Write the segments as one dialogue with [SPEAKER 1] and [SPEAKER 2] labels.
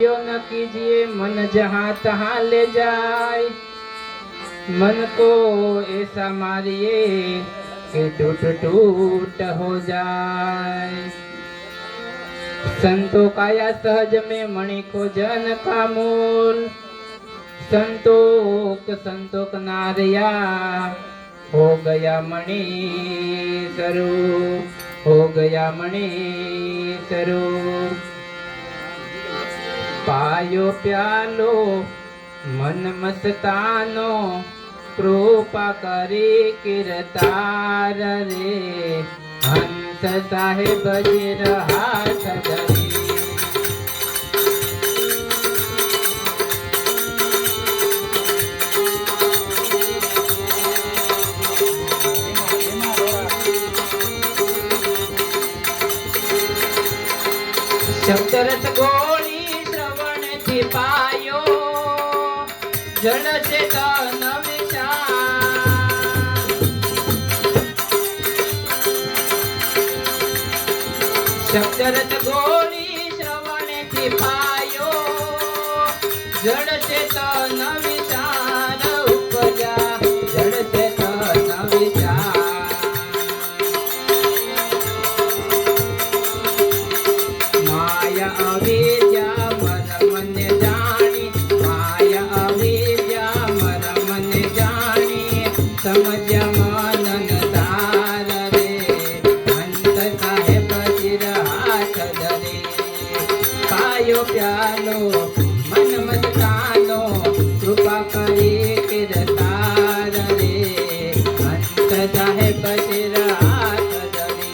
[SPEAKER 1] यो न कीजिए मन जहाँ तहाँ ले जाए, मन को ऐसा मारिए कि टूट टूट हो जाए। संतों का या सहज में मणि को जन का मूल, संतोक नारिया हो गया मणि स्वरूप, हो गया मणि स्वरूप। पायो प्यालो मन मस्तानो, कृपा करे किरतार रे, हंस साहेब जी हाथ धरे। शब्द रस गोली पायो जड़ से तन विचार, शब्द रस गोली श्रवण थी पायो जड़ से तन विचार, उपजा जड़ से तन विचार। माया अविद्या समझ मनन तार रे, हंस साहेब सिर हाथ धरे। पायो प्यालो मन मस्तानो, कृपा करे किरतार रे, हंस साहेब सिर हाथ धरे।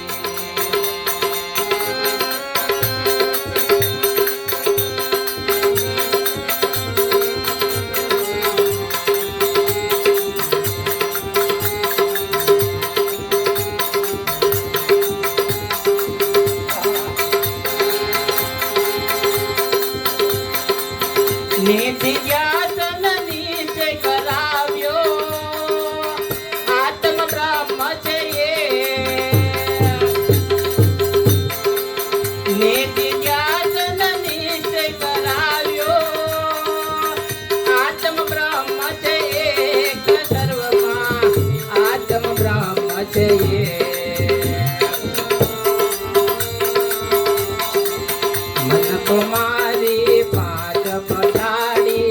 [SPEAKER 1] निधि ज्ञातन नीचे कराव्यो, आत्म ब्रह्म छे ये। निधि ज्ञातन नीचे कराव्यो, आत्म ब्रह्म छे एक, सर्वमा आत्म ब्रह्म छे ये। मन को मारी पांच पठाड़ी,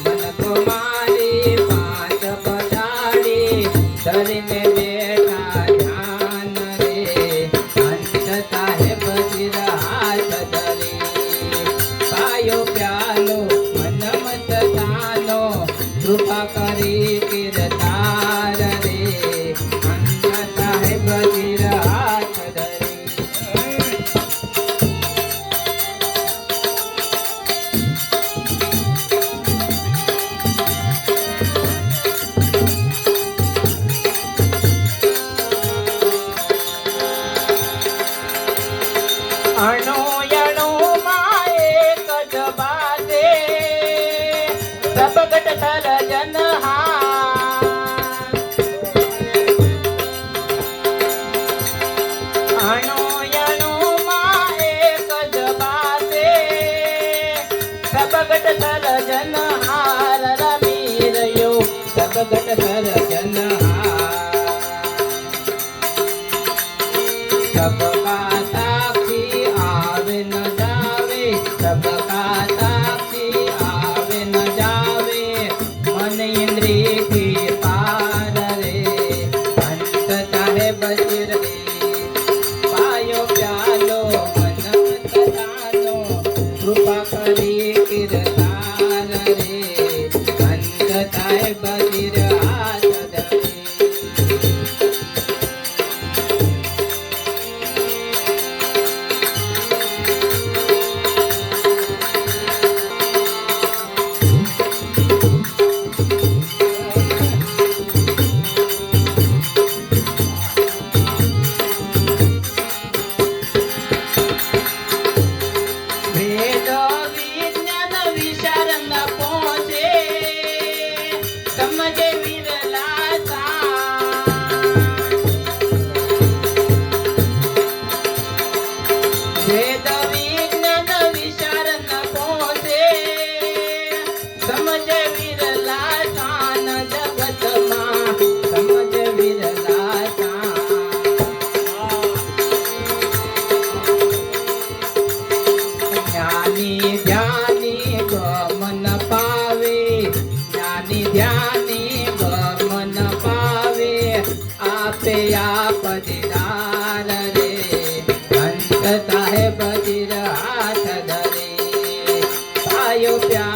[SPEAKER 1] मन को मारी पांच पठाड़ी, धरने बैठा ध्यान रे, हंस साहेब सिर हाथ धरे। पायो प्यालो मन मस्तानो, कृपा करे किरतार रे, हंस साहेब सिर हाथ धरे। अणु अणु माए कज बाते, सब गट सर्जन अणु अणु माए कज बाते, सब गट सर्जन हार रमी रयो, सब गट सर्जन सबका साक्षी आवे न जावे, सबका साक्षी आवे न जावे, मन इंद्रिय के पार रे, हंस साहेब सिर रे। पायो प्यालो मन मस्तानो, कृपा करे किरतार रे, हंस साहेब सिर हाथ धरे। वेद विज्ञान आयो प्यार